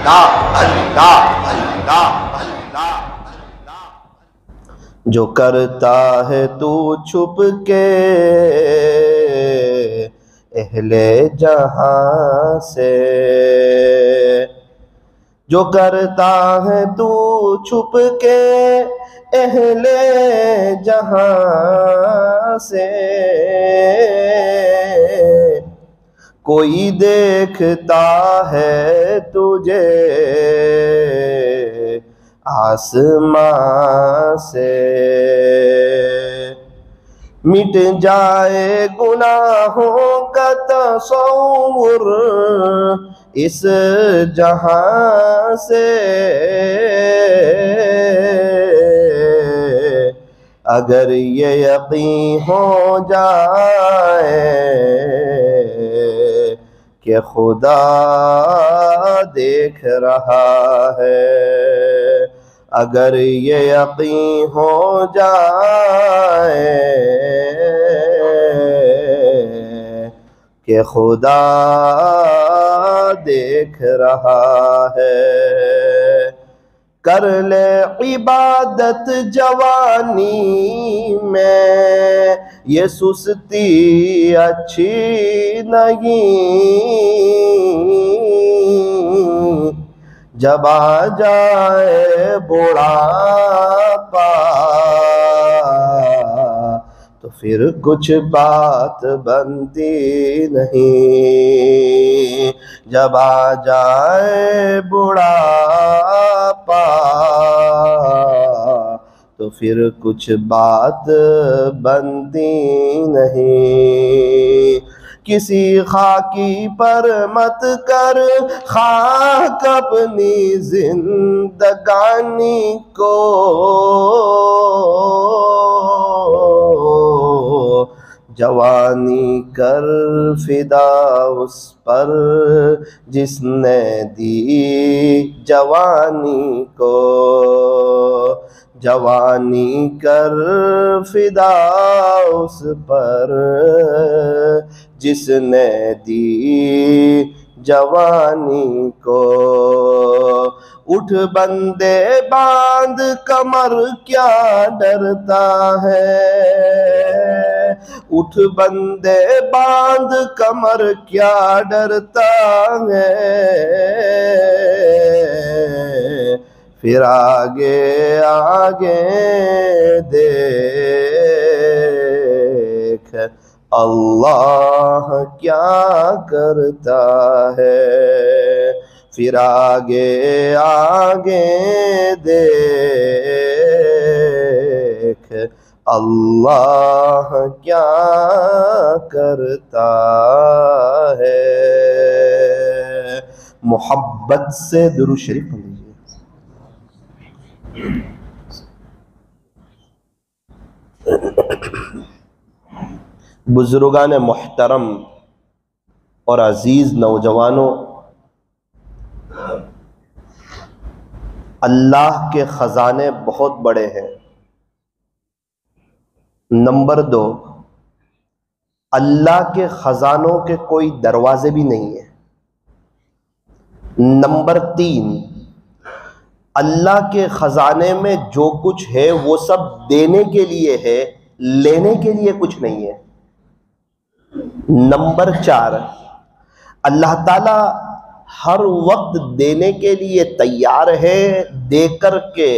अल्लाह अल्लाह अल्लाह अल्लाह। जो करता है तू छुप के अहले जहां से, जो करता है तू छुप के अहले जहां से, कोई देखता है तुझे आसमां से। मिट जाए गुनाहों का तसव्वुर इस जहां से, अगर ये यकीन हो जाए कि खुदा देख रहा है, अगर ये यकीन हो जाए कि खुदा देख रहा है, कर ले इबादत जवानी में, ये सुस्ती अच्छी नहीं। जब आ जाए बुढ़ापा तो फिर कुछ बात बनती नहीं। जब आ जाए बुढ़ापा तो फिर कुछ बात बनती नहीं। किसी खाकी पर मत कर खाक अपनी जिंदगानी को, जवानी कर फिदा उस पर जिसने दी जवानी को, जवानी कर फिदा उस पर जिसने दी जवानी को। उठ बंदे बांध कमर क्या डरता है, उठ बंदे बांध कमर क्या डरता है, फिर आगे आगे देख अल्लाह क्या करता है, फिर आगे आगे देख अल्लाह क्या करता है। मोहब्बत से दुरूद शरीफ पढ़ लीजिए। बुजुर्गान मोहतरम और अजीज नौजवानों, अल्लाह के खजाने बहुत बड़े हैं। नंबर 2, अल्लाह के खजानों के कोई दरवाजे भी नहीं है। नंबर 3, अल्लाह के खजाने में जो कुछ है वो सब देने के लिए है, लेने के लिए कुछ नहीं है। नंबर 4, अल्लाह ताला हर वक्त देने के लिए तैयार है, देकर के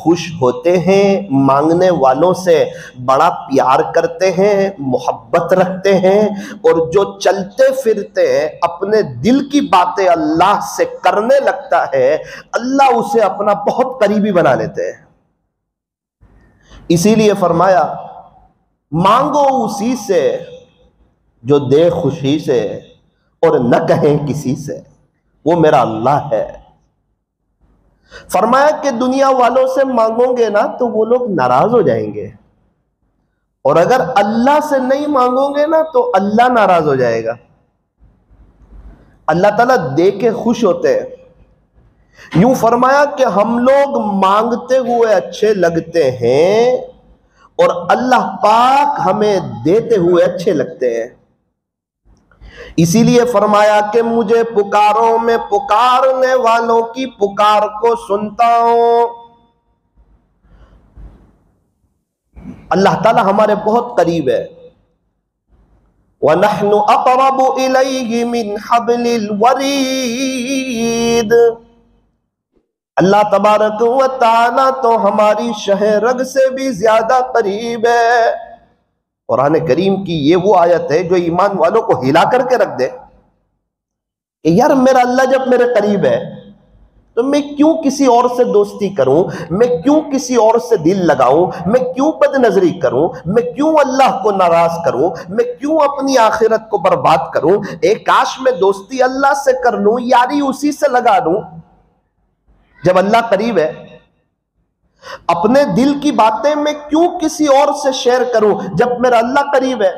खुश होते हैं, मांगने वालों से बड़ा प्यार करते हैं, मोहब्बत रखते हैं, और जो चलते फिरते हैं अपने दिल की बातें अल्लाह से करने लगता है, अल्लाह उसे अपना बहुत करीबी बना लेते हैं। इसीलिए फरमाया, मांगो उसी से जो दे खुशी से और न कहें किसी से, वो मेरा अल्लाह है। फरमाया कि दुनिया वालों से मांगोगे ना तो वो लोग नाराज हो जाएंगे, और अगर अल्लाह से नहीं मांगोगे ना तो अल्लाह नाराज हो जाएगा। अल्लाह ताला दे के खुश होते हैं। यूं फरमाया कि हम लोग मांगते हुए अच्छे लगते हैं और अल्लाह पाक हमें देते हुए अच्छे लगते हैं। इसीलिए फरमाया कि मुझे पुकारो, मैं पुकारने वालों की पुकार को सुनता हूं। अल्लाह ताला हमारे बहुत करीब है। वनहनु अक़रबु इलैहि मिन हब्लिल वरीद। अल्लाह तबारक व तआला तो हमारी शहरग से भी ज्यादा करीब है। कुरान करीम की ये वो आयत है जो ईमान वालों को हिला करके रख दे कि यार मेरा अल्लाह जब मेरे करीब है तो मैं क्यों किसी और से दोस्ती करूं, मैं क्यों किसी और से दिल लगाऊं, मैं क्यों बदनजरी करूं, मैं क्यों अल्लाह को नाराज करूं, मैं क्यों अपनी आखिरत को बर्बाद करूं। एक काश मैं दोस्ती अल्लाह से कर लूं, यारी उसी से लगा दूं जब अल्लाह करीब है। अपने दिल की बातें मैं क्यों किसी और से शेयर करूं जब मेरा अल्लाह करीब है।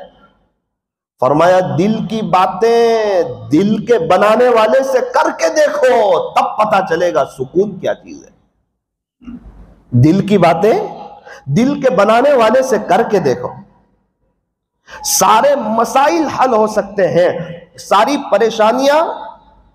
फरमाया दिल की बातें दिल के बनाने वाले से करके देखो, तब पता चलेगा सुकून क्या चीज है। दिल की बातें दिल के बनाने वाले से करके देखो, सारे मसाइल हल हो सकते हैं, सारी परेशानियां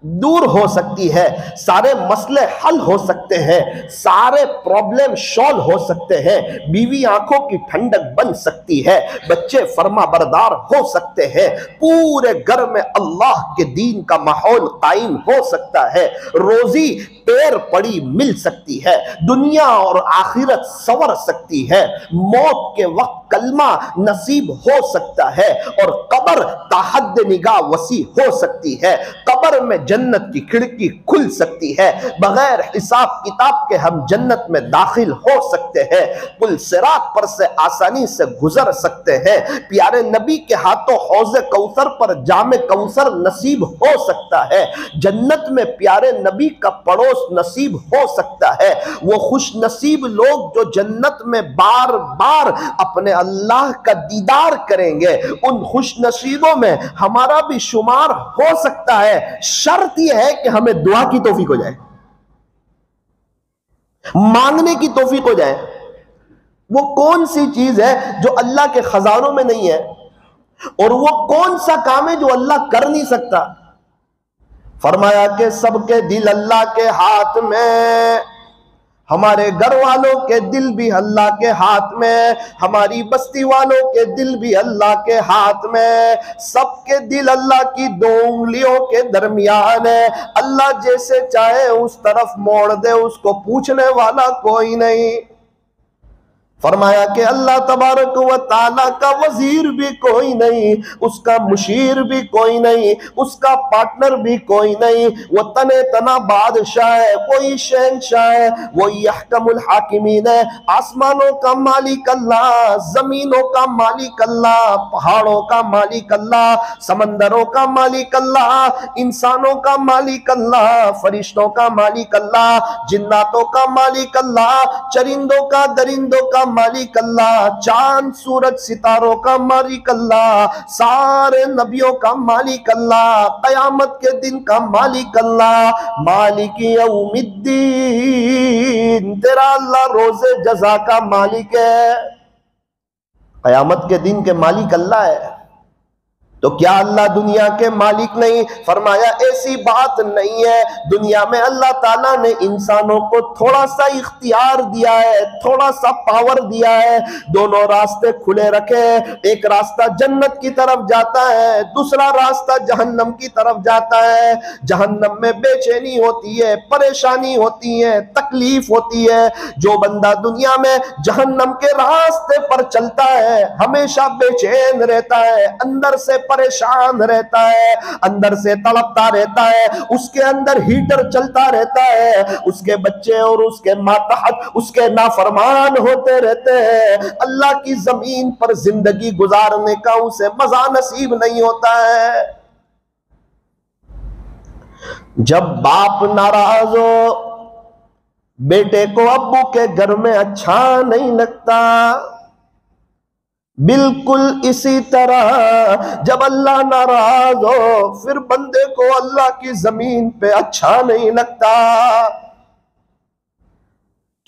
दूर हो सकती है, सारे मसले हल हो सकते हैं, सारे प्रॉब्लम सॉल्व हो सकते हैं, बीवी आंखों की ठंडक बन सकती है, बच्चे फर्मा बरदार हो सकते हैं, पूरे घर में अल्लाह के दीन का माहौल कायम हो सकता है, रोजी पैर पड़ी मिल सकती है, दुनिया और आखिरत संवर सकती है, मौत के वक्त कलमा नसीब हो सकता है और कब्र ताहद निगाह वसी हो सकती है। कब्र में जन्नत की खिड़की खुल सकती है, बगैर हिसाब किताब के हम जन्नत में दाखिल हो सकते हैं, पुल सिरात पर से आसानी से गुजर सकते हैं, प्यारे नबी के हाथों हौज़े कौसर पर जामे कौसर नसीब हो सकता है, जन्नत में प्यारे नबी का पड़ोस नसीब हो सकता है। वो खुश नसीब लोग जो जन्नत में बार बार अपने अल्लाह का दीदार करेंगे, उन खुश नसीबों में हमारा भी शुमार हो सकता है। शर्त यह है कि हमें दुआ की तौफीक हो जाए, मांगने की तौफीक हो जाए। वो कौन सी चीज है जो अल्लाह के खजानों में नहीं है, और वो कौन सा काम है जो अल्लाह कर नहीं सकता। फरमाया कि सबके दिल अल्लाह के हाथ में, हमारे घर वालों के दिल भी अल्लाह के हाथ में, हमारी बस्ती वालों के दिल भी अल्लाह के हाथ में, सबके दिल अल्लाह की दो उंगलियों के दरमियान है। अल्लाह जैसे चाहे उस तरफ मोड़ दे, उसको पूछने वाला कोई नहीं। फरमाया कि अल्लाह तबारक व ताला का वजीर भी कोई नहीं, उसका मुशीर भी कोई नहीं, उसका पार्टनर भी कोई नहीं। वो तने तना बादशाह है, वही शहंशाह है, वही अहकमुल हाकिमीन है। आसमानों का मालिक अल्लाह, जमीनों का मालिक अल्लाह, पहाड़ों का मालिक अल्लाह, समंदरों का मालिक अल्लाह, इंसानों का मालिक अल्लाह, फरिश्तों का मालिक अल्लाह, जिन्नातों का मालिक अल्लाह, चरिंदों का दरिंदों का मालिक अल्लाह, चांद सूरज सितारों का मालिक अल्लाह, सारे नबियों का मालिक अल्लाह, कयामत के दिन का मालिक अल्लाह, मालिक यौमिद्दीन, तेरा अल्लाह रोजे जजा का मालिक है। कयामत के दिन के मालिक अल्लाह है, तो क्या अल्लाह दुनिया के मालिक नहीं? फरमाया ऐसी बात नहीं है। दुनिया में अल्लाह ताला ने इंसानों को थोड़ा सा इख्तियार दिया है, थोड़ा सा पावर दिया है, दोनों रास्ते खुले रखे। एक रास्ता जन्नत की तरफ जाता है, दूसरा रास्ता जहन्नम की तरफ जाता है। जहन्नम में बेचैनी होती है, परेशानी होती है, तकलीफ होती है। जो बंदा दुनिया में जहन्नम के रास्ते पर चलता है, हमेशा बेचैन रहता है, अंदर से परेशान रहता है, अंदर से तड़पता रहता है, उसके अंदर हीटर चलता रहता है, उसके बच्चे और उसके मातहत उसके नाफरमान होते रहते हैं। अल्लाह की जमीन पर जिंदगी गुजारने का उसे मजा नसीब नहीं होता है। जब बाप नाराज हो, बेटे को अब्बू के घर में अच्छा नहीं लगता। बिल्कुल इसी तरह जब अल्लाह नाराज हो, फिर बंदे को अल्लाह की जमीन पे अच्छा नहीं लगता।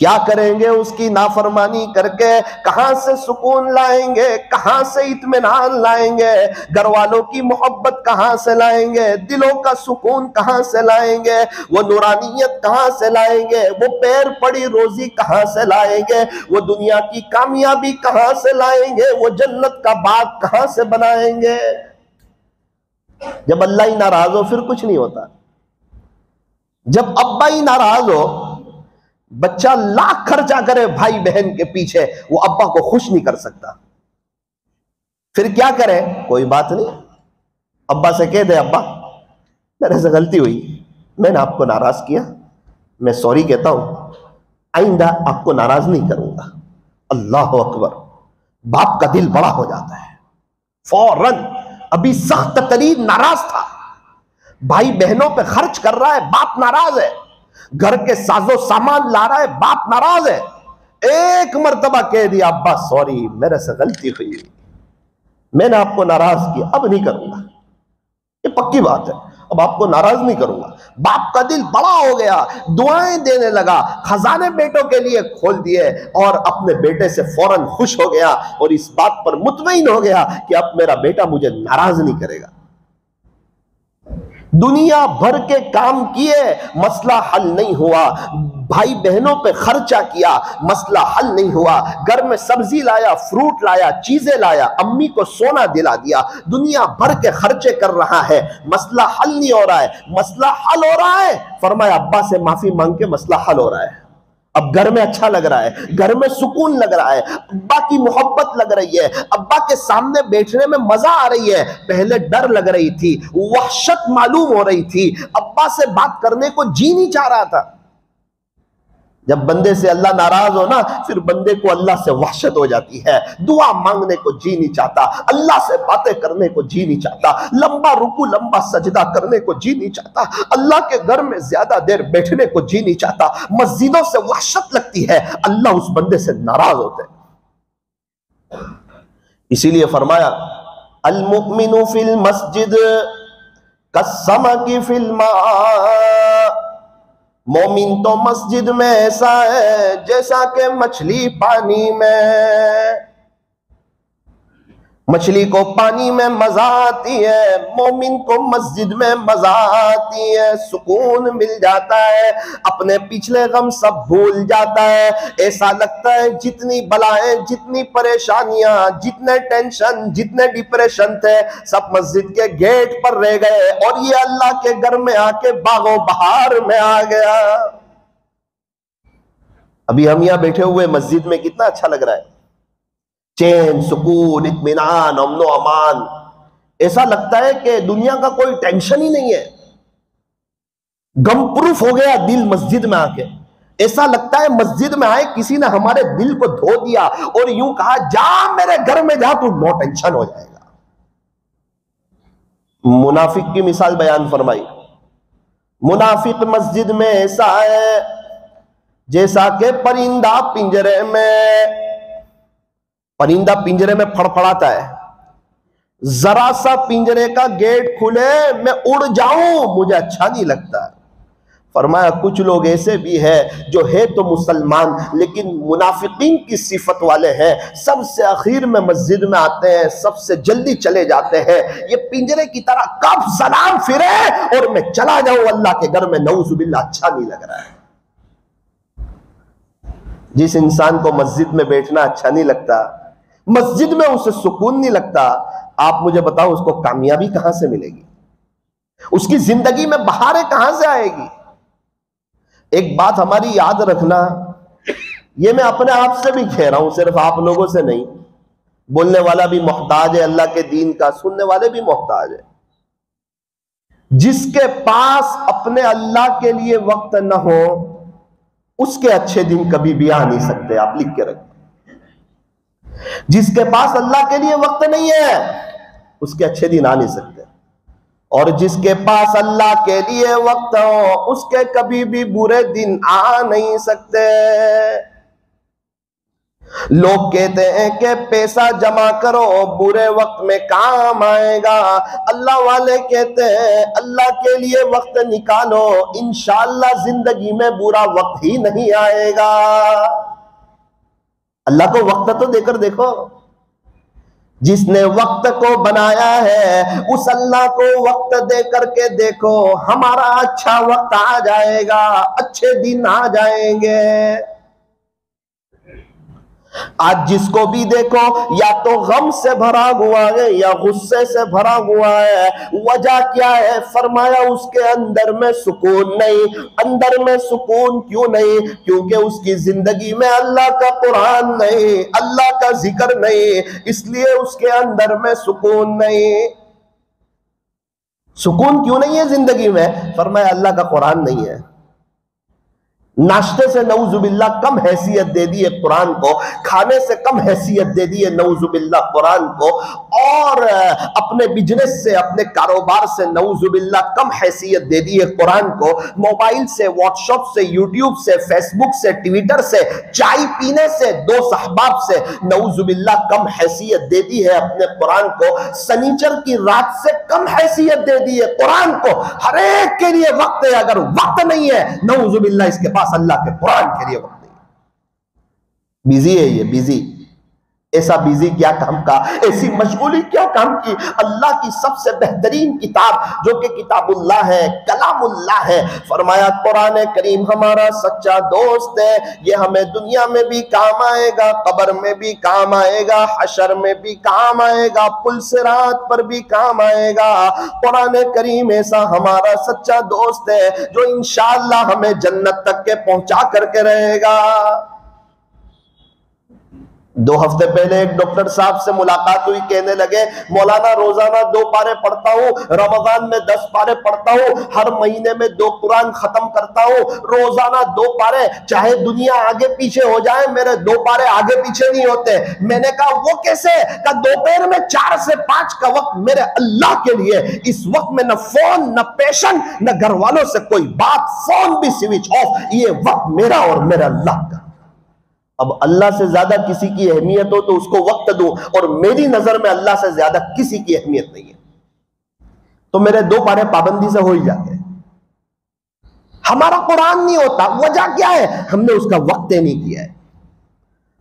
क्या करेंगे उसकी नाफरमानी करके? कहां से सुकून लाएंगे, कहां से इत्मीनान लाएंगे, घर वालों की मोहब्बत कहां से लाएंगे, दिलों का सुकून कहां से लाएंगे, वो नूरानियत कहां से लाएंगे, वो पैर पड़ी रोजी कहां से लाएंगे, वो दुनिया की कामयाबी कहां से लाएंगे, वो जन्नत का बाग कहां से बनाएंगे? जब अल्लाह ही नाराज हो फिर कुछ नहीं होता। जब अब्बा ही नाराज हो, बच्चा लाख खर्चा करे भाई बहन के पीछे, वो अब्बा को खुश नहीं कर सकता। फिर क्या करे? कोई बात नहीं, अब्बा से कह दे अब्बा मेरे से गलती हुई, मैंने आपको नाराज किया, मैं सॉरी कहता हूं, आइंदा आपको नाराज नहीं करूंगा। अल्लाह अकबर। बाप का दिल बड़ा हो जाता है फौरन। अभी सख्त तरीन नाराज था, भाई बहनों पे खर्च कर रहा है, बाप नाराज है, घर के साजो सामान ला रहा है, बाप नाराज है। एक मर्तबा कह दिया अब्बा सॉरी मेरे से गलती हुई, मैंने आपको नाराज किया, अब नहीं करूंगा, ये पक्की बात है, अब आपको नाराज नहीं करूंगा। बाप का दिल बड़ा हो गया, दुआएं देने लगा, खजाने बेटों के लिए खोल दिए और अपने बेटे से फौरन खुश हो गया और इस बात पर मुतमईन हो गया कि अब मेरा बेटा मुझे नाराज नहीं करेगा। दुनिया भर के काम किए, मसला हल नहीं हुआ, भाई बहनों पे खर्चा किया, मसला हल नहीं हुआ, घर में सब्जी लाया, फ्रूट लाया, चीजें लाया, अम्मी को सोना दिला दिया, दुनिया भर के खर्चे कर रहा है, मसला हल नहीं हो रहा है। मसला हल हो रहा है, फरमाया अब्बा से माफी मांग के मसला हल हो रहा है। अब घर में अच्छा लग रहा है, घर में सुकून लग रहा है, अब्बा की मोहब्बत लग रही है, अब्बा के सामने बैठने में मजा आ रही है। पहले डर लग रही थी, वहशत मालूम हो रही थी, अब्बा से बात करने को जी नहीं चाह रहा था। जब बंदे से अल्लाह नाराज हो ना, फिर बंदे को अल्लाह से वहशत हो जाती है, दुआ मांगने को जी नहीं चाहता, अल्लाह से बातें करने को जी नहीं चाहता, लंबा रुकू लंबा सजदा करने को जी नहीं चाहता, अल्लाह के घर में ज्यादा देर बैठने को जी नहीं चाहता, मस्जिदों से वहशत लगती है, अल्लाह उस बंदे से नाराज होते हैं। इसीलिए फरमाया अल मुमिनु फिल मस्जिद कस्समकी फिल मा, मोमिन तो मस्जिद में ऐसा है जैसा कि मछली पानी में। मछली को पानी में मजा आती है, मोमिन को मस्जिद में मजा आती है, सुकून मिल जाता है, अपने पिछले गम सब भूल जाता है। ऐसा लगता है जितनी बलाएं, जितनी परेशानियां, जितने टेंशन, जितने डिप्रेशन थे, सब मस्जिद के गेट पर रह गए और ये अल्लाह के घर में आके बागो बहार में आ गया। अभी हम यहां बैठे हुए मस्जिद में कितना अच्छा लग रहा है, चैन, सुकून, इत्मीनान, अमनो अमान, ऐसा लगता है कि दुनिया का कोई टेंशन ही नहीं है। गम प्रूफ हो गया दिल मस्जिद में आके, ऐसा लगता है मस्जिद में आए किसी ने हमारे दिल को धो दिया और यूं कहा जा मेरे घर में जा, तू नो टेंशन हो जाएगा। मुनाफिक की मिसाल बयान फरमाई। मुनाफिक मस्जिद में ऐसा है जैसा कि परिंदा पिंजरे में, परिंदा पिंजरे में फड़फड़ाता है, जरा सा पिंजरे का गेट खुले मैं उड़ जाऊं, मुझे अच्छा नहीं लगता। फरमाया कुछ लोग ऐसे भी हैं जो है तो मुसलमान लेकिन मुनाफिकीन की सिफत वाले हैं, सबसे आखिर में मस्जिद में आते हैं, सबसे जल्दी चले जाते हैं। ये पिंजरे की तरह कब सलाम फिरे और मैं चला जाऊं अल्लाह के घर में, नऊजुबिल्लाह, अच्छा नहीं लग रहा है। जिस इंसान को मस्जिद में बैठना अच्छा नहीं लगता, मस्जिद में उसे सुकून नहीं लगता, आप मुझे बताओ उसको कामयाबी कहां से मिलेगी, उसकी जिंदगी में बहारें कहां से आएगी। एक बात हमारी याद रखना, ये मैं अपने आप से भी कह रहा हूं, सिर्फ आप लोगों से नहीं, बोलने वाला भी मोहताज है अल्लाह के दीन का, सुनने वाले भी मोहताज है। जिसके पास अपने अल्लाह के लिए वक्त न हो उसके अच्छे दिन कभी भी आ नहीं सकते, आप लिख के रखो। जिसके पास अल्लाह के लिए वक्त नहीं है उसके अच्छे दिन आ नहीं सकते, और जिसके पास अल्लाह के लिए वक्त हो उसके कभी भी बुरे दिन आ नहीं सकते। लोग कहते हैं कि पैसा जमा करो बुरे वक्त में काम आएगा, अल्लाह वाले कहते हैं अल्लाह के लिए वक्त निकालो, इंशाअल्लाह जिंदगी में बुरा वक्त ही नहीं आएगा। अल्लाह को वक्त तो देकर देखो, जिसने वक्त को बनाया है उस अल्लाह को वक्त दे करके देखो, हमारा अच्छा वक्त आ जाएगा, अच्छे दिन आ जाएंगे। आज जिसको भी देखो या तो गम से भरा हुआ है या गुस्से से भरा हुआ है। वजह क्या है? फरमाया उसके अंदर में सुकून नहीं। अंदर में सुकून क्यों नहीं? क्योंकि उसकी जिंदगी में अल्लाह का कुरान नहीं, अल्लाह का जिक्र नहीं, इसलिए उसके अंदर में सुकून नहीं। सुकून क्यों नहीं है जिंदगी में? फरमाया अल्लाह का कुरान नहीं है। नाश्ते से नऊजुबिल्ला कम हैसियत दे दी है कुरान को, खाने से कम हैसियत दे दी है नऊजुबिल्ला कुरान को, और अपने बिजनेस से, अपने कारोबार से नऊजुबिल्ला कम हैसियत दे दी है कुरान को। मोबाइल से, व्हाट्सएप से, यूट्यूब से, फेसबुक से, ट्विटर से, चाय पीने से, दोस्त अहबाब से नऊजुबिल्ला कम हैसियत दे दी है अपने कुरान को। सनीचर की रात से कम हैसियत दे दी है कुरान को। हर एक के लिए वक्त है, अगर वक्त नहीं है नऊजुबिल्ला इसके पास अल्लाह के कुरान के लिए वक्त नहीं। बिजी है ये, बिजी। ऐसा बिजी क्या काम का, ऐसी मशगूली क्या काम की? अल्लाह की सबसे बेहतरीन किताब जो कि किताबुल्लाह है, कलामुल्लाह है। फरमाया कुरान करीम हमारा सच्चा दोस्त है, ये हमें दुनिया में भी काम आएगा, कब्र में भी काम आएगा, हशर में भी काम आएगा, पुल सिरात पर भी काम आएगा। कुरान करीम ऐसा हमारा सच्चा दोस्त है जो इंशाअल्लाह हमें जन्नत तक के पहुंचा करके रहेगा। 2 हफ्ते पहले एक डॉक्टर साहब से मुलाकात हुई, कहने लगे मौलाना रोजाना 2 पारे पढ़ता हूँ, रमजान में 10 पारे पढ़ता हूँ, हर महीने में 2 कुरान खत्म करता हूँ, रोजाना 2 पारे, चाहे दुनिया आगे पीछे हो जाए मेरे 2 पारे आगे पीछे नहीं होते। मैंने कहा वो कैसे? कहा दोपहर में 4 से 5 का वक्त मेरे अल्लाह के लिए, इस वक्त में न फोन, न पेशेंट, न घर वालों से कोई बात, फोन भी स्विच ऑफ, ये वक्त मेरा और मेरा अल्लाह का। अब अल्लाह से ज्यादा किसी की अहमियत हो तो उसको वक्त दूं, और मेरी नजर में अल्लाह से ज्यादा किसी की अहमियत नहीं है, तो मेरे 2 पारे पाबंदी से हो ही जाते। हमारा कुरान नहीं होता, वजह क्या है? हमने उसका वक्त नहीं किया है।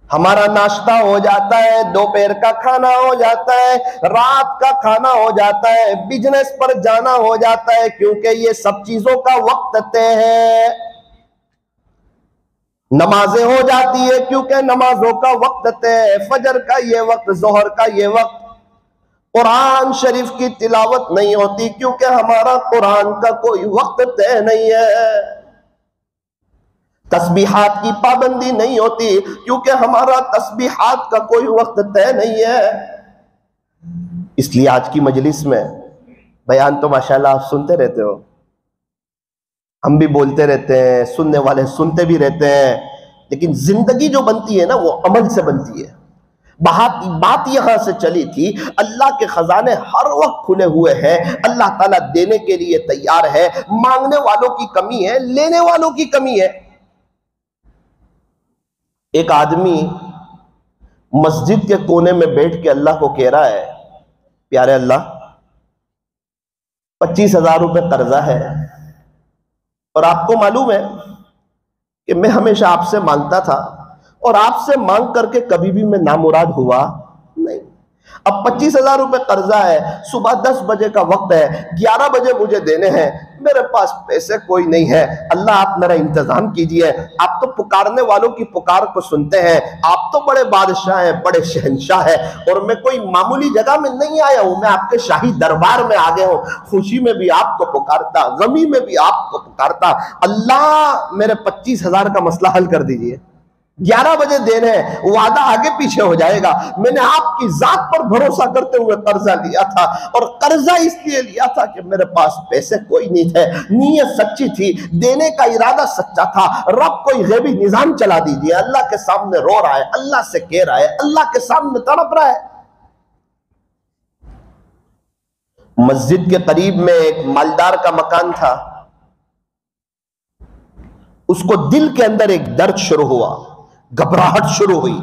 हमारा नाश्ता हो जाता है, दोपहर का खाना हो जाता है, रात का खाना हो जाता है, बिजनेस पर जाना हो जाता है, क्योंकि ये सब चीजों का वक्त तय है। नमाजें हो जाती है क्योंकि नमाजों का वक्त तय, फजर का ये वक्त, जोहर का ये वक्त। कुरान शरीफ की तिलावत नहीं होती क्योंकि हमारा कुरान का कोई वक्त तय नहीं है। तस्बीहात की पाबंदी नहीं होती क्योंकि हमारा तस्बीहात का कोई वक्त तय नहीं है। इसलिए आज की मजलिस में बयान तो माशाल्लाह आप सुनते रहते हो, हम भी बोलते रहते हैं, सुनने वाले सुनते भी रहते हैं, लेकिन जिंदगी जो बनती है ना वो अमल से बनती है। बात यहां से चली थी, अल्लाह के खजाने हर वक्त खुले हुए हैं, अल्लाह ताला देने के लिए तैयार है। मांगने वालों की कमी है, लेने वालों की कमी है। एक आदमी मस्जिद के कोने में बैठ के अल्लाह को कह रहा है, प्यारे अल्लाह 25,000 रुपए कर्जा है, और आपको मालूम है कि मैं हमेशा आपसे मांगता था और आपसे मांग करके कभी भी मैं नामुराद हुआ नहीं। अब 25,000 रुपए कर्जा है, सुबह 10 बजे का वक्त है, 11 बजे मुझे देने हैं, मेरे पास पैसे कोई नहीं है, अल्लाह आप मेरा इंतजाम कीजिए। आप तो पुकारने वालों की पुकार को सुनते हैं, आप तो बड़े बादशाह हैं, बड़े शहंशाह हैं, और मैं कोई मामूली जगह में नहीं आया हूं, मैं आपके शाही दरबार में आ गया हूं। खुशी में भी आपको पुकारता, गमी में भी आपको पुकारता, अल्लाह मेरे 25,000 का मसला हल कर दीजिए। 11 बजे देने हैं, वादा आगे पीछे हो जाएगा। मैंने आपकी जात पर भरोसा करते हुए कर्जा लिया था, और कर्जा इसलिए लिया था कि मेरे पास पैसे कोई नहीं थे, नीयत सच्ची थी, देने का इरादा सच्चा था। रब कोई गैबी निजाम चला दीजिए। अल्लाह के सामने रो रहा है, अल्लाह से कह रहा है, अल्लाह के सामने तड़प रहा है। मस्जिद के करीब में एक मालदार का मकान था, उसको दिल के अंदर एक दर्द शुरू हुआ, घबराहट शुरू हुई।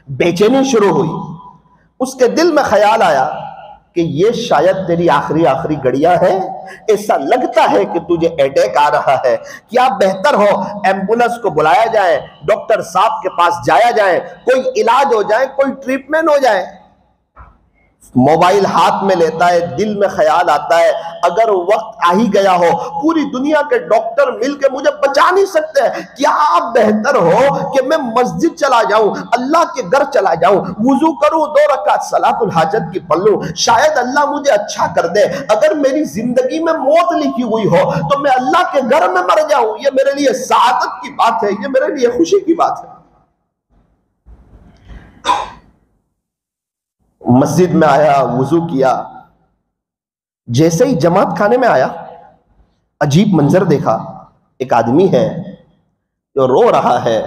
बेचैनी शुरू हुई। उसके दिल में ख्याल आया कि ये शायद तेरी आखिरी आखिरी घड़ियां हैं, ऐसा लगता है कि तुझे अटैक आ रहा है, क्या बेहतर हो एम्बुलेंस को बुलाया जाए, डॉक्टर साहब के पास जाया जाए, कोई इलाज हो जाए, कोई ट्रीटमेंट हो जाए। मोबाइल हाथ में लेता है, दिल में ख्याल आता है अगर वक्त आ ही गया हो, पूरी दुनिया के डॉक्टर मिलकर मुझे बचा नहीं सकते, क्या बेहतर हो कि मैं मस्जिद चला जाऊं, अल्लाह के घर चला जाऊं, वुजू करूं, 2 रकात सलातुल हाजत की पढ़ लूं, शायद अल्लाह मुझे अच्छा कर दे। अगर मेरी जिंदगी में मौत लिखी हुई हो तो मैं अल्लाह के घर में मर जाऊं, ये मेरे लिए सआदत की बात है, ये मेरे लिए खुशी की बात है। मस्जिद में आया, वुजू किया, जैसे ही जमात खाने में आया अजीब मंजर देखा। एक आदमी है जो रो रहा है,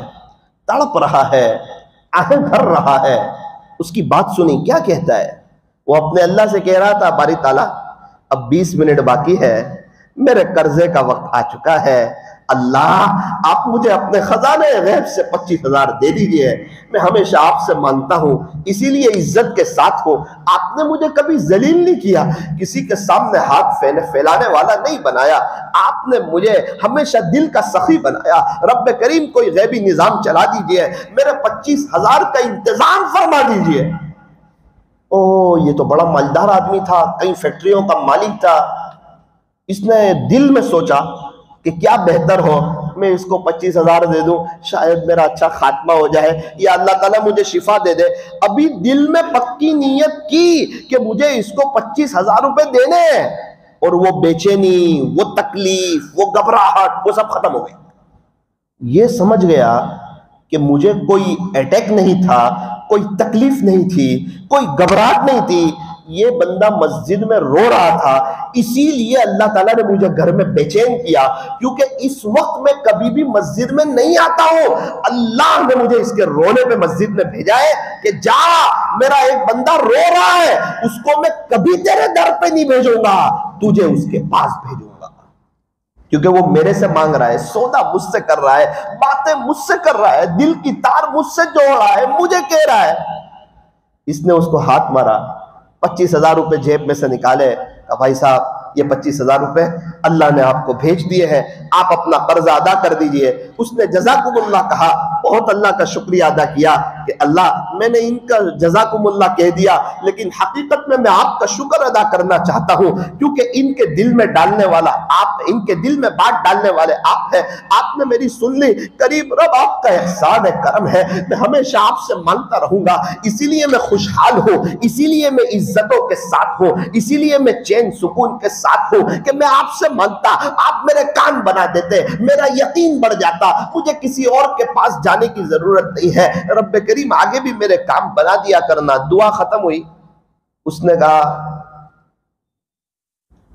तड़प रहा है, आहें भर रहा है। उसकी बात सुनी, क्या कहता है? वो अपने अल्लाह से कह रहा था, बारी ताला अब 20 मिनट बाकी है, मेरे कर्जे का वक्त आ चुका है, अल्लाह आप मुझे अपने खजाने गैब से 25,000 दे दीजिए, मैं हमेशा आपसे मांगता हूं, इसीलिए इज्जत के साथ हूं, आपने मुझे कभी जलील नहीं किया, किसी के सामने हाथ फैलाने वाला नहीं बनाया, आपने मुझे हमेशा दिल का सखी बनाया। रब्ब करीम कोई गैबी निजाम चला दीजिए, मेरे 25,000 का इंतजाम फरमा दीजिए। ओ, ये तो बड़ा मालदार आदमी था, कई फैक्ट्रियों का मालिक था। इसने दिल में सोचा कि क्या बेहतर हो मैं इसको 25,000 दे दूं, शायद मेरा अच्छा खात्मा हो जाए या अल्लाह ताला मुझे शिफा दे दे। अभी दिल में पक्की नीयत की कि मुझे इसको 25,000 रुपए देने हैं, और वो बेचैनी, वो तकलीफ, वो घबराहट, वो सब खत्म हो गई। ये समझ गया कि मुझे कोई अटैक नहीं था, कोई तकलीफ नहीं थी, कोई घबराहट नहीं थी, ये बंदा मस्जिद में रो रहा था, इसीलिए अल्लाह ताला ने मुझे घर में बेचैन किया, क्योंकि इस वक्त मैं कभी भी मस्जिद में नहीं आता हूं। अल्लाह ने मुझे इसके रोने पे मस्जिद में भेजा है कि जा, मेरा एक बंदा रो रहा है, उसको मैं कभी तेरे दर पे नहीं भेजूंगा, तुझे उसके पास भेजूंगा, क्योंकि वो मेरे से मांग रहा है, सौदा मुझसे कर रहा है, बातें मुझसे कर रहा है, दिल की तार मुझसे जोड़ रहा है, मुझे कह रहा है। इसने उसको हाथ मारा, 25,000 रुपए जेब में से निकाले, भाई साहब ये 25,000 रुपए अल्लाह ने आपको भेज दिए हैं, आप अपना कर्जा अदा कर दीजिए। उसने जज़ाकुमुल्लाह कहा, बहुत अल्लाह का शुक्रिया अदा किया कि अल्लाह मैंने इनका जज़ाकुमुल्लाह कह दिया, लेकिन हकीकत में मैं आपका शुक्र अदा करना चाहता हूं, क्योंकि इनके दिल में डालने वाला आप, इनके दिल में बात डालने वाले आप हैं, आपने मेरी सुन ली। करीब रब आपका एहसान है, करम है, मैं हमेशा आपसे मांगता रहूंगा, इसीलिए मैं खुशहाल हूं, इसीलिए मैं इज्जतों के साथ हूं, इसीलिए मैं चैन सुकून के साथ हूं कि मैं आपसे मांगता, आप मेरे कान बना देते, मेरा यकीन बढ़ जाता, मुझे किसी और के पास जाने की जरूरत नहीं है। रब्बे करीम आगे भी मेरे काम बना दिया करना। दुआ खत्म हुई, उसने कहा,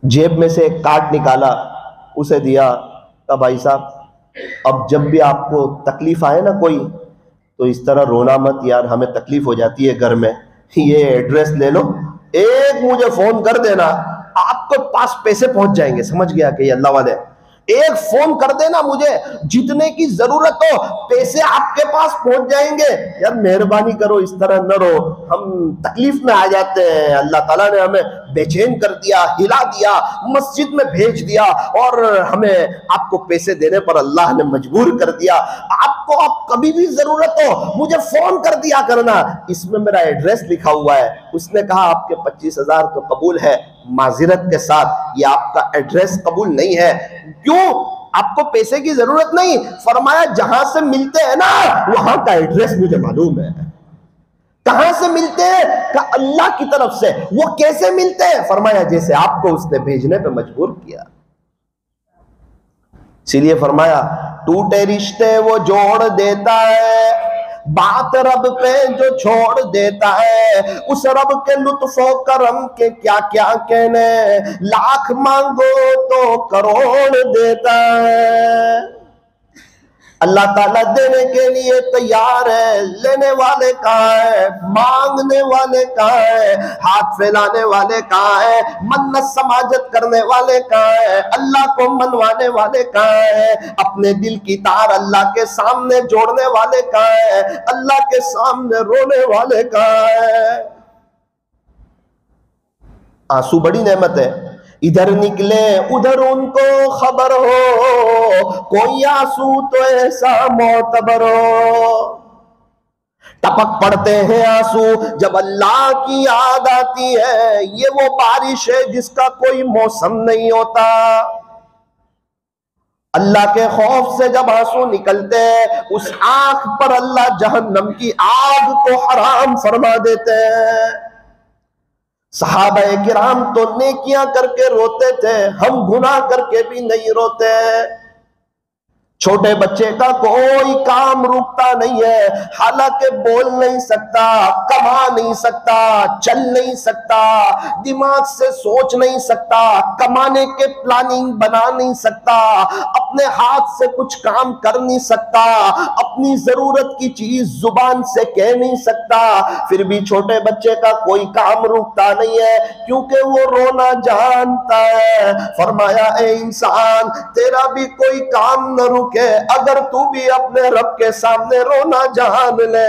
जेब में से एक कार्ड निकाला, उसे दिया, कहा भाई साहब अब जब भी आपको तकलीफ आए ना कोई, तो इस तरह रोना मत यार, हमें तकलीफ हो जाती है घर में, ये एड्रेस ले लो, एक मुझे फोन कर देना, आपके पास पैसे पहुंच जाएंगे। समझ गया कि अल्लाह वाले, एक फोन कर देना मुझे, जितने की जरूरत हो पैसे आपके पास पहुंच जाएंगे। यार मेहरबानी करो, इस तरह न रो, हम तकलीफ में आ जाते हैं, अल्लाह ताला ने हमें बेचैन कर दिया, हिला दिया, मस्जिद में भेज दिया, और हमें आपको पैसे देने पर अल्लाह ने मजबूर कर दिया। आपको अब कभी भी जरूरत हो मुझे फोन कर दिया करना, इसमें मेरा एड्रेस लिखा हुआ है। उसने कहा आपके 25,000 तो कबूल है, माजिरत के साथ ये आपका एड्रेस कबूल नहीं है। क्यों? आपको पैसे की जरूरत नहीं, फरमाया जहां से मिलते हैं ना वहां का एड्रेस मुझे मालूम है। कहां से मिलते हैं? का अल्लाह की तरफ से। वो कैसे मिलते हैं? फरमाया जैसे आपको उसने भेजने पे मजबूर किया। इसीलिए फरमाया टूटे रिश्ते वो जोड़ देता है, बात रब पे जो छोड़ देता है, उस रब के लुत्फो करम के क्या क्या कहने, लाख मांगो तो करोड़ देता है। अल्लाह ताला देने के लिए तैयार है, लेने वाले कहाँ है, मांगने वाले कहाँ है, हाथ फैलाने वाले कहाँ है, मन्नत समाजत करने वाले कहाँ है, अल्लाह को मनवाने वाले कहाँ है, अपने दिल की तार अल्लाह के सामने जोड़ने वाले कहाँ है, अल्लाह के सामने रोने वाले कहाँ है। आंसू बड़ी नेमत है, इधर निकले उधर उनको खबर हो, कोई आंसू तो ऐसा मोतबर हो। टपक पड़ते हैं आंसू जब अल्लाह की याद आती है, ये वो बारिश है जिसका कोई मौसम नहीं होता। अल्लाह के खौफ से जब आंसू निकलते हैं, उस आंख पर अल्लाह जहन्नम की आग को हराम फरमा देते हैं। सहाबाए किराम तो नेकियां करके रोते थे, हम गुनाह करके भी नहीं रोते। छोटे बच्चे का कोई काम रुकता नहीं है, हालांकि बोल नहीं सकता, कमा नहीं सकता, चल नहीं सकता, दिमाग से सोच नहीं सकता, कमाने के प्लानिंग बना नहीं सकता, अपने हाथ से कुछ काम कर नहीं सकता, अपनी जरूरत की चीज जुबान से कह नहीं सकता, फिर भी छोटे बच्चे का कोई काम रुकता नहीं है, क्योंकि वो रोना जानता है। फरमाया, ए इंसान, तेरा भी कोई काम न रुके अगर तू भी अपने रब के सामने रोना जान ले।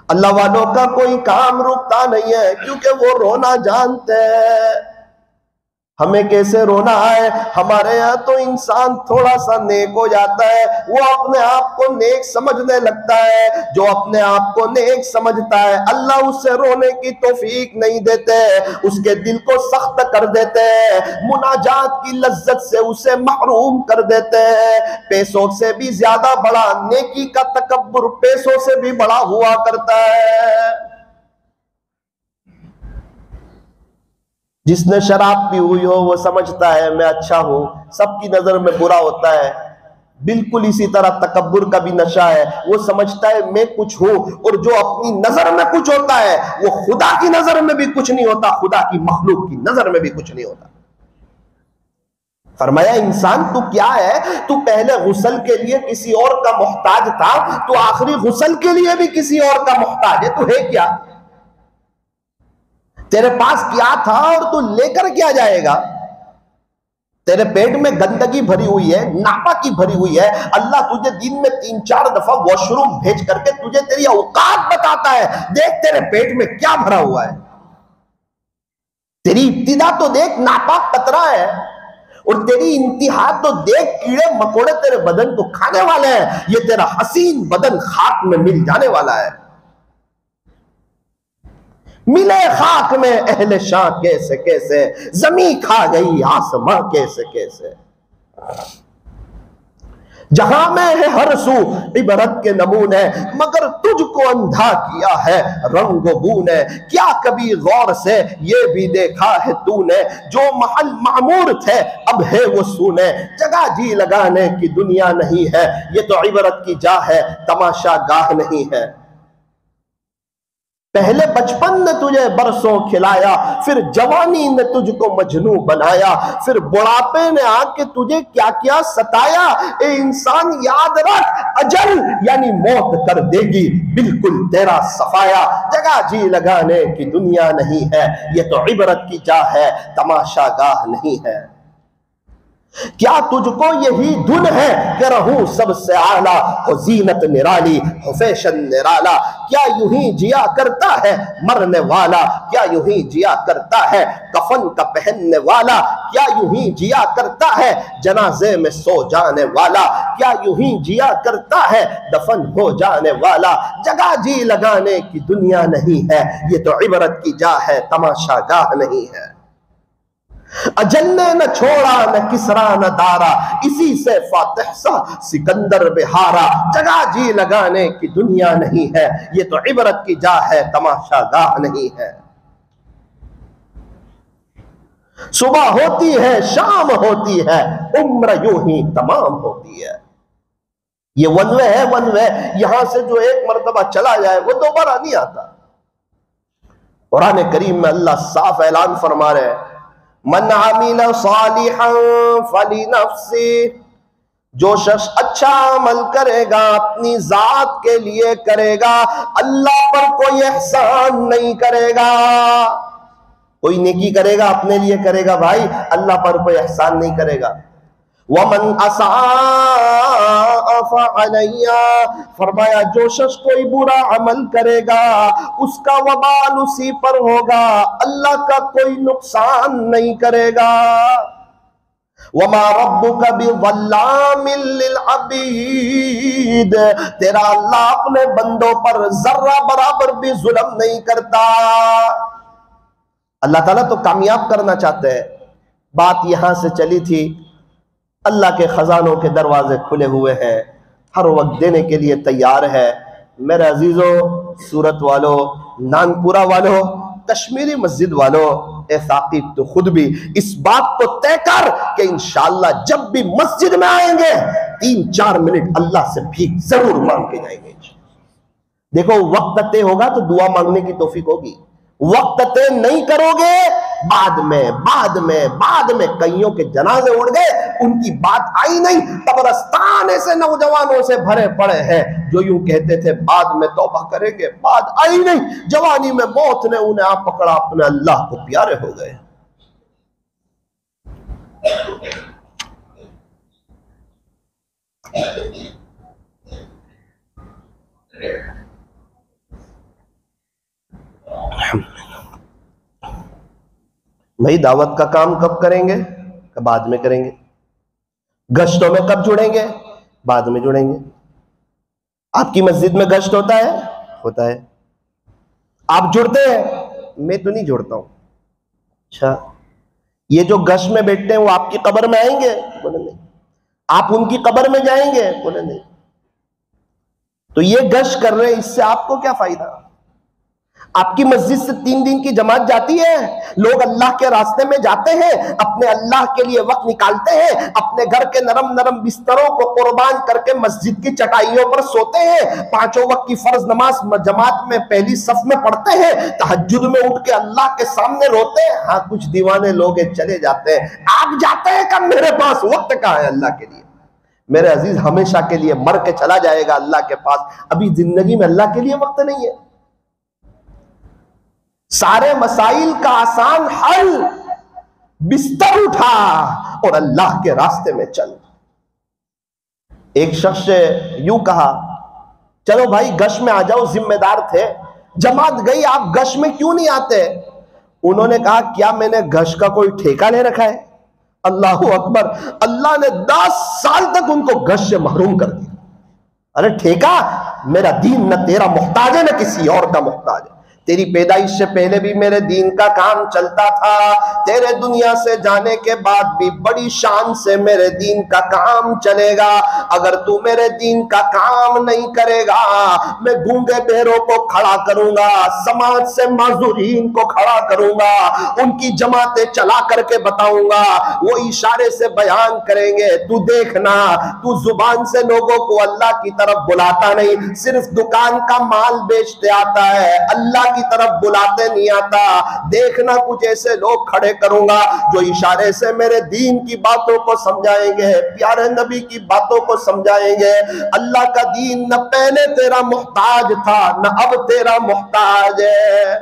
अल्लाह वालों का कोई काम रुकता नहीं है, क्योंकि वो रोना जानते हैं। हमें कैसे रोना है, हमारे यहाँ तो इंसान थोड़ा सा नेक हो जाता है, वो अपने आप को नेक समझने लगता है। जो अपने आप को नेक समझता है, अल्लाह उससे रोने की तौफीक नहीं देते, उसके दिल को सख्त कर देते हैं, मुनाजात की लज्जत से उसे महरूम कर देते हैं। पैसों से भी ज्यादा बड़ा नेकी का तकब्बुर पैसों से भी बड़ा हुआ करता है। जिसने शराब पी हुई हो वो समझता है मैं अच्छा हूं, सबकी नजर में बुरा होता है। बिल्कुल इसी तरह तकब्बुर का भी नशा है, वो समझता है मैं कुछ हूं, और जो अपनी नजर में कुछ होता है वो खुदा की नजर में भी कुछ नहीं होता, खुदा की मखलूक की नजर में भी कुछ नहीं होता। फरमाया, इंसान तू क्या है, तू पहले गुस्ल के लिए किसी और का मोहताज था, तू आखिरी गुस्ल के लिए भी किसी और का मोहताज है। तू है क्या? तेरे पास क्या था और तू लेकर क्या जाएगा? तेरे पेट में गंदगी भरी हुई है, नापाकी भरी हुई है। अल्लाह तुझे दिन में 3-4 दफा वॉशरूम भेज करके तुझे तेरी औकात बताता है। देख तेरे पेट में क्या भरा हुआ है, तेरी इब्तिदा तो देख नापाक कतरा है, और तेरी इंतहा तो देख कीड़े मकोड़े तेरे बदन को खाने वाले हैं। ये तेरा हसीन बदन खाक में मिल जाने वाला है। मिले खाक में अहले शाह कैसे कैसे, जमी खा गई आसमां कैसे कैसे। जहां में है हर सू इबरत के नमूने, मगर तुझको अंधा किया है रंग बू ने। क्या कभी गौर से ये भी देखा है तूने, जो महल मामूर थे अब है वो सूने। जगह जी लगाने की दुनिया नहीं है, ये तो इबरत की जा है तमाशा गाह नहीं है। पहले बचपन ने तुझे बरसों खिलाया, फिर जवानी ने तुझको मजनू बनाया, फिर बुढ़ापे ने आके तुझे क्या क्या सताया। ए इंसान याद रख, अजल यानी मौत कर देगी बिल्कुल तेरा सफाया। जगह जी लगाने की दुनिया नहीं है, ये तो इबरत की जा है तमाशा गाह नहीं है। क्या तुझको यही धुन है कि रहूं सबसे आला, हो जीनत निराली हो फैशन निराला। क्या यूं ही जिया करता है मरने वाला, क्या यूं ही जिया करता है कफन का पहनने वाला। क्या यूं ही जिया करता है जनाजे में सो जाने वाला, क्या यूं ही जिया करता है दफन हो जाने वाला। जगह जी लगाने की दुनिया नहीं है, ये तो इबरत की जा है तमाशा गाह नहीं है। अजल ने न छोड़ा न किसरा न दारा, इसी से फातिह सा सिकंदर बिहारा। जगह जी लगाने की दुनिया नहीं है, ये तो इबरत की जा है तमाशा गाह नहीं है। सुबह होती है शाम होती है, उम्र यूं ही तमाम होती है। ये वन वे है, वन वे। यहां से जो एक मर्तबा चला जाए वो दोबारा नहीं आता। कुरान करीम में अल्लाह साफ ऐलान फरमा रहे हैं, मन आमिल सालिहन फलिनफ्सी, जो शख्स अच्छा अमल करेगा अपनी जात के लिए करेगा, अल्लाह पर कोई एहसान नहीं करेगा। कोई नेकी करेगा अपने लिए करेगा भाई, अल्लाह पर कोई एहसान नहीं करेगा। वमन असाअ फअलैया, फरमाया जो शख्स कोई बुरा अमल करेगा उसका वबाल उसी पर होगा, अल्लाह का कोई नुकसान नहीं करेगा। वमा रब्बुका बिज़ल्लामिल लिल अबीद, तेरा अल्लाह अपने बंदों पर जर्रा बराबर भी जुल्म नहीं करता। अल्लाह ताला तो कामयाब करना चाहते हैं। बात यहां से चली थी, अल्लाह के खजानों के दरवाजे खुले हुए हैं, हर वक्त देने के लिए तैयार है। मेरे अजीजों, सूरत वालों, नानपुरा वालों, कश्मीरी मस्जिद वालों, ए साकिब तो खुद भी इस बात को तय कर कि इंशाअल्लाह जब भी मस्जिद में आएंगे 3-4 मिनट अल्लाह से भीख जरूर मांग के जाएंगे। देखो वक्त तय होगा तो दुआ मांगने की तौफीक होगी, वक्त तय नहीं करोगे बाद में कईयों के जनाजे उड़ गए, उनकी बात आई नहीं। कब्रिस्तान ऐसे नौजवानों से भरे पड़े हैं जो यूं कहते थे बाद में तौबा करेंगे, बात आई नहीं, जवानी में मौत ने उन्हें आप पकड़ा, अपने अल्लाह को प्यारे हो गए। भाई दावत का काम कब करेंगे? बाद में करेंगे। गश्तों में कब जुड़ेंगे? बाद में जुड़ेंगे। आपकी मस्जिद में गश्त होता है? होता है। आप जुड़ते हैं? मैं तो नहीं जुड़ता हूं। अच्छा, ये जो गश्त में बैठते हैं वो आपकी कब्र में आएंगे? बोले नहीं। आप उनकी कब्र में जाएंगे? बोले नहीं। तो ये गश्त कर रहे हैं, इससे आपको क्या फायदा? आपकी मस्जिद से 3 दिन की जमात जाती है, लोग अल्लाह के रास्ते में जाते हैं, अपने अल्लाह के लिए वक्त निकालते हैं, अपने घर के नरम नरम बिस्तरों को कुर्बान करके मस्जिद की चटाइयों पर सोते हैं, 5 वक्त की फर्ज नमाज जमात में पहली सफ में पढ़ते हैं, तहज्जुद में उठ के अल्लाह के सामने रोते हैं। हाँ, कुछ दीवाने लोग चले जाते हैं, आप जाते हैं कब? मेरे पास वक्त कहाँ है अल्लाह के लिए? मेरे अजीज, हमेशा के लिए मर के चला जाएगा अल्लाह के पास, अभी जिंदगी में अल्लाह के लिए वक्त नहीं है। सारे मसाइल का आसान हल, बिस्तर उठा और अल्लाह के रास्ते में चल। एक शख्स से यूं कहा, चलो भाई गश में आ जाओ, जिम्मेदार थे, जमात गई, आप गश में क्यों नहीं आते? उन्होंने कहा, क्या मैंने गश का कोई ठेका ले रखा है? अल्लाहू अकबर, अल्लाह ने 10 साल तक उनको गश से महरूम कर दिया। अरे ठेका? मेरा दीन न तेरा मोहताज है न किसी और का मोहताज है। तेरी पैदाइश से पहले भी मेरे दीन का काम चलता था, तेरे दुनिया से जाने के बाद भी बड़ी शान से मेरे दीन का काम चलेगा। अगर तू मेरे दीन का काम नहीं करेगा, मैं गूंगे बहरों को खड़ा करूंगा, समाज से माजूरीन को खड़ा करूंगा, उनकी जमातें चला करके बताऊंगा, वो इशारे से बयान करेंगे। तू देखना, तू जुबान से लोगों को अल्लाह की तरफ बुलाता नहीं, सिर्फ दुकान का माल बेचते आता है, अल्लाह की तरफ बुलाते नहीं आता। देखना, कुछ ऐसे लोग खड़े करूंगा जो इशारे से मेरे दीन की बातों को समझाएंगे, प्यारे नबी की बातों को समझाएंगे। अल्लाह का दीन न पहले तेरा मोहताज था न अब तेरा मोहताज है,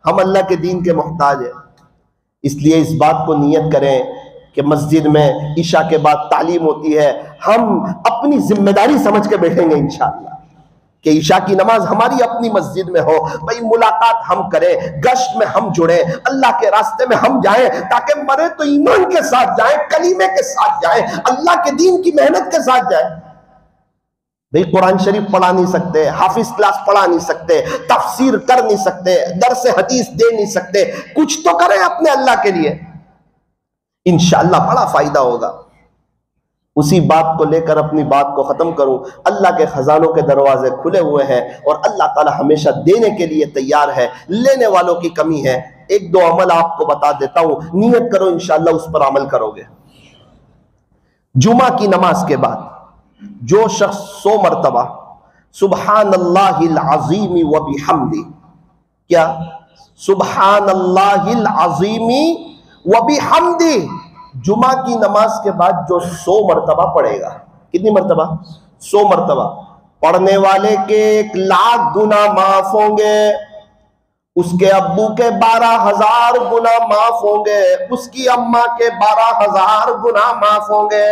हम अल्लाह के दीन के मोहताज है। इसलिए इस बात को नियत करें कि मस्जिद में ईशा के बाद तालीम होती है, हम अपनी जिम्मेदारी समझ के बैठेंगे इंशाअल्लाह कि ईशा की नमाज हमारी अपनी मस्जिद में हो। भाई मुलाकात हम करें, गश्त में हम जुड़े, अल्लाह के रास्ते में हम जाएं, ताकि मरे तो ईमान के साथ जाएं, कलीमे के साथ जाएं, अल्लाह के दीन की मेहनत के साथ जाएं। भाई कुरान शरीफ पढ़ा नहीं सकते, हाफिज क्लास पढ़ा नहीं सकते, तफसीर कर नहीं सकते, दर्स हदीस दे नहीं सकते, कुछ तो करें अपने अल्लाह के लिए, इंशाअल्लाह बड़ा फायदा होगा। उसी बात को लेकर अपनी बात को खत्म करूं, अल्लाह के खजानों के दरवाजे खुले हुए हैं और अल्लाह ताला हमेशा देने के लिए तैयार है, लेने वालों की कमी है। 1-2 अमल आपको बता देता हूं, नियत करो इंशाअल्लाह उस पर अमल करोगे। जुमा की नमाज के बाद जो शख्स 100 मरतबा सुबहानल्लाहिल अज़ीमी व बिहम्दी, क्या सुबहानल्लाहिल अज़ीमी व बिहम्दी, जुमा की नमाज के बाद जो 100 मरतबा पढ़ेगा, कितनी मरतबा? 100 मरतबा। पढ़ने वाले के 1,00,000 गुना माफ होंगे, उसके अब्बू के 12,000 गुना माफ होंगे, उसकी अम्मा के 12,000 गुना माफ होंगे।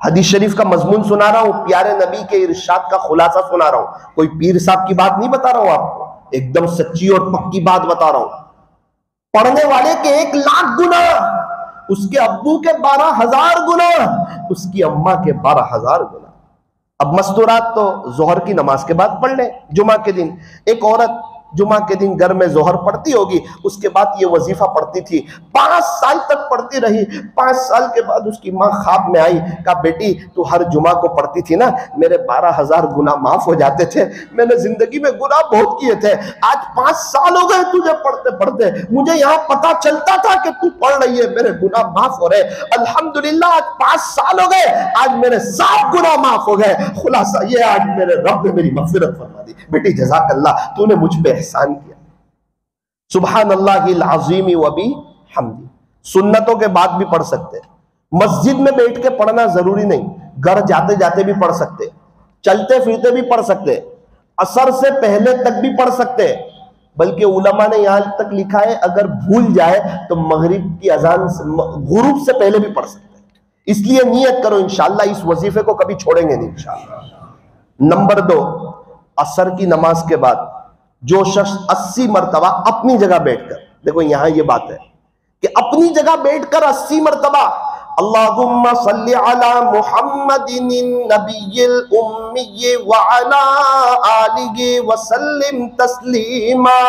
हदीस शरीफ का मजमून सुना रहा हूं, प्यारे नबी के इरशाद का खुलासा सुना रहा हूं, कोई पीर साहब की बात नहीं बता रहा हूं आपको, एकदम सच्ची और पक्की बात बता रहा हूं। पढ़ने वाले के 1,00,000 गुना, उसके अब्बू के 12,000 गुना, उसकी अम्मा के 12,000 गुना। अब मस्तूरात तो जोहर की नमाज के बाद पढ़ ले। जुमा के दिन एक औरत जुमा के दिन घर में जोहर पढ़ती होगी, उसके बाद ये वजीफा पढ़ती थी, 5 साल तक पढ़ती रही। 5 साल के बाद उसकी माँ ख्वाब में आई, कहा बेटी तू हर जुमा को पढ़ती थी ना, मेरे 12,000 गुना माफ हो जाते थे, मैंने जिंदगी में गुनाह बहुत किए थे, आज 5 साल हो गए तुझे पढ़ते पढ़ते, मुझे यहाँ पता चलता था कि तू पढ़ रही है, मेरे गुनाह माफ हो रहे, अल्हम्दुलिल्लाह आज 5 साल हो गए, आज मेरे 7 गुनाह माफ हो गए। खुलासा ये, आज मेरे रब ने मेरी मगफिरत फरमा दी। बेटी जज़ाकल्लाह, तूने मुझ पे एहसान किया। सुब्हानल्लाहिल अज़ीम व बिहम्दी। सुन्नतों के बाद भी पढ़ सकते, मस्जिद में बैठ के पढ़ना जरूरी नहीं, घर जाते जाते भी पढ़ सकते, चलते फिरते भी पढ़ सकते, असर से पहले तक भी पढ़ सकते, बल्कि उलमा ने यहां तक लिखा है अगर भूल जाए तो मगरिब की अजान गुरूब से पहले भी पढ़ सकते। इसलिए नियत करो इंशाअल्लाह इस वजीफे को कभी छोड़ेंगे नहीं इंशाअल्लाह। नंबर 2, असर की नमाज के बाद जो शख्स 80 मरतबा अपनी जगह बैठकर, देखो यहां ये बात है कि अपनी जगह बैठकर 80 मरतबा अल्लाहुम्मा सल्ली अला मुहम्मदिन नबिय्यिल उम्मी व अला आलिहि व सल्लिम तस्लीमा।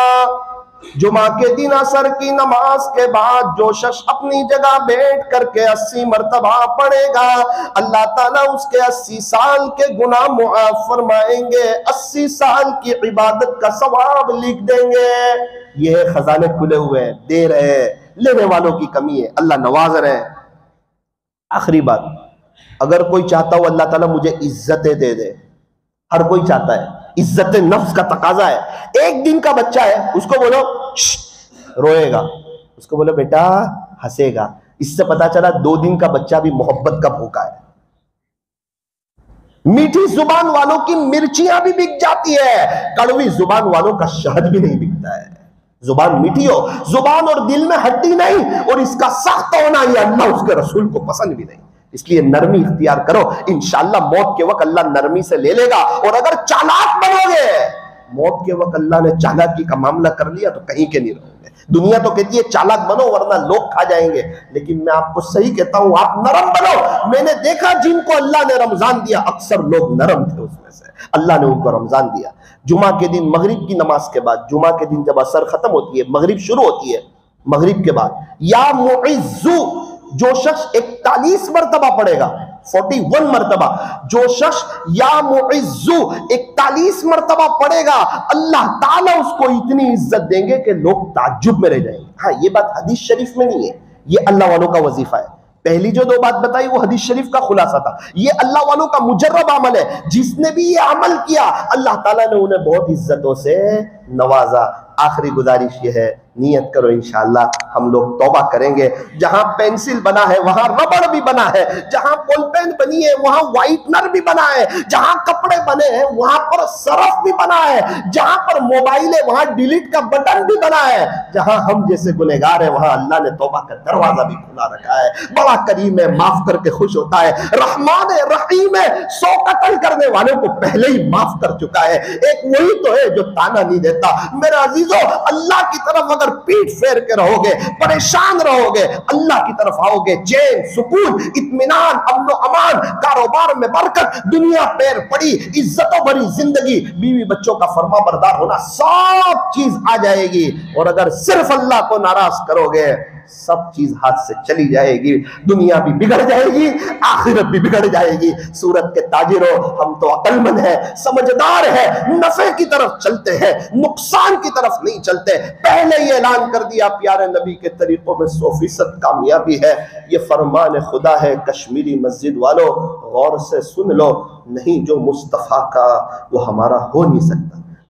जुमा के दिन असर की नमाज के बाद जो शख्स अपनी जगह बैठ करके 80 मरतबा पढ़ेगा, अल्लाह ताला उसके 80 साल के गुनाह मुआफ फरमाएंगे, 80 साल की इबादत का सवाब लिख देंगे। ये खजाने खुले हुए हैं, दे रहे हैं, लेने वालों की कमी है, अल्लाह नवाज रहे हैं। आखिरी बात, अगर कोई चाहता हो अल्लाह ताला मुझे इज्जतें दे दे, हर कोई चाहता है, इज्जत नफ्स का तकाजा है। एक दिन का बच्चा है, उसको बोलो रोएगा, उसको बोलो बेटा हंसेगा, इससे पता चला 2 दिन का बच्चा भी मोहब्बत का भूखा है। मीठी जुबान वालों की मिर्चियां भी बिक जाती है, कड़वी जुबान वालों का शहद भी नहीं बिकता है। जुबान मीठी हो, जुबान और दिल में हड्डी नहीं, और इसका सख्त होना ये अल्लाह उसके रसूल को पसंद भी नहीं। इसलिए नरमी इख्तियार करो, इंशाअल्लाह मौत के वक्त अल्लाह नरमी से ले लेगा। और अगर चालाक बनोगे, मौत के वक्त अल्लाह ने चालाकी का मामला कर लिया तो कहीं के नहीं रहोगे। दुनिया तो कहती है चालाक बनो वरना लोग खा जाएंगे, लेकिन मैं आपको सही कहता हूं आप नरम बनो। मैंने देखा जिनको अल्लाह ने रमजान दिया, अक्सर लोग नरम थे, उसमें से अल्लाह ने उनको रमजान दिया। जुमा के दिन मगरिब की नमाज के बाद, जुमा के दिन जब असर खत्म होती है, मगरिब शुरू होती है, मगरिब के बाद या मुइज्जु जो शख्स 41 मरतबा पढ़ेगा, 41 मरतबा जो शख्स या मुइज्जु 41 मरतबा पढ़ेगा, अल्लाह ताला उसको इतनी इज्जत देंगे कि लोग ताज्जुब में रह जाएंगे। हाँ, ये बात हदीस शरीफ में नहीं है, ये अल्लाह वालों का वजीफा है। पहली जो 2 बात बताई वो हदीस शरीफ का खुलासा था, ये अल्लाह वालों का मुजर्रब अमल है। जिसने भी ये अमल किया अल्लाह ताला ने उन्हें बहुत इज्जतों से नवाजा। आखिरी गुजारिश ये है, नियत करो इंशाअल्लाह हम लोग तौबा करेंगे। जहां पेंसिल बना है वहां रबड़ भी बना है, जहां बॉल पेन बनी है वहां व्हाइटनर भी बना है, जहां कपड़े बने हैं वहां पर सरफ भी बना है, जहां पर मोबाइल है वहां डिलीट का बटन भी बना है। जहां हम जैसे गुनहगार है वहां अल्लाह ने तौबा का दरवाजा भी खुला रखा है। बड़ा करीम है, माफ करके खुश होता है, रहमान है, रहीम है, 100 कत्ल करने वालों को पहले ही माफ कर चुका है। एक वही तो है जो ताना नहीं देता। मेरे अजीजों, अल्लाह की तरफ अगर पीठ फेर के रहोगे, परेशान रहोगे, अल्लाह की तरफ आओगे, चैन, सुकून, इत्मीनान, अमन अमान, कारोबार में बरकत, दुनिया पैर पड़ी, इज्जतों भरी जिंदगी, बीवी बच्चों का फर्मा बरदार होना, सब चीज आ जाएगी। और अगर सिर्फ अल्लाह को नाराज करोगे, सब चीज हाथ से चली जाएगी, दुनिया भी बिगड़ जाएगी, आखिरत भी बिगड़ जाएगी। सूरत के ताजिरों, हम तो अक्लमंद है, समझदार है, नफे की तरफ चलते हैं, नुकसान की तरफ नहीं चलते। पहले ही ऐलान कर दिया प्यारे नबी के तरीकों में 100% कामयाबी है। ये फरमान खुदा है, कश्मीरी मस्जिद वालों गौर से सुन लो, नहीं जो मुस्तफा का वो हमारा हो नहीं सकता।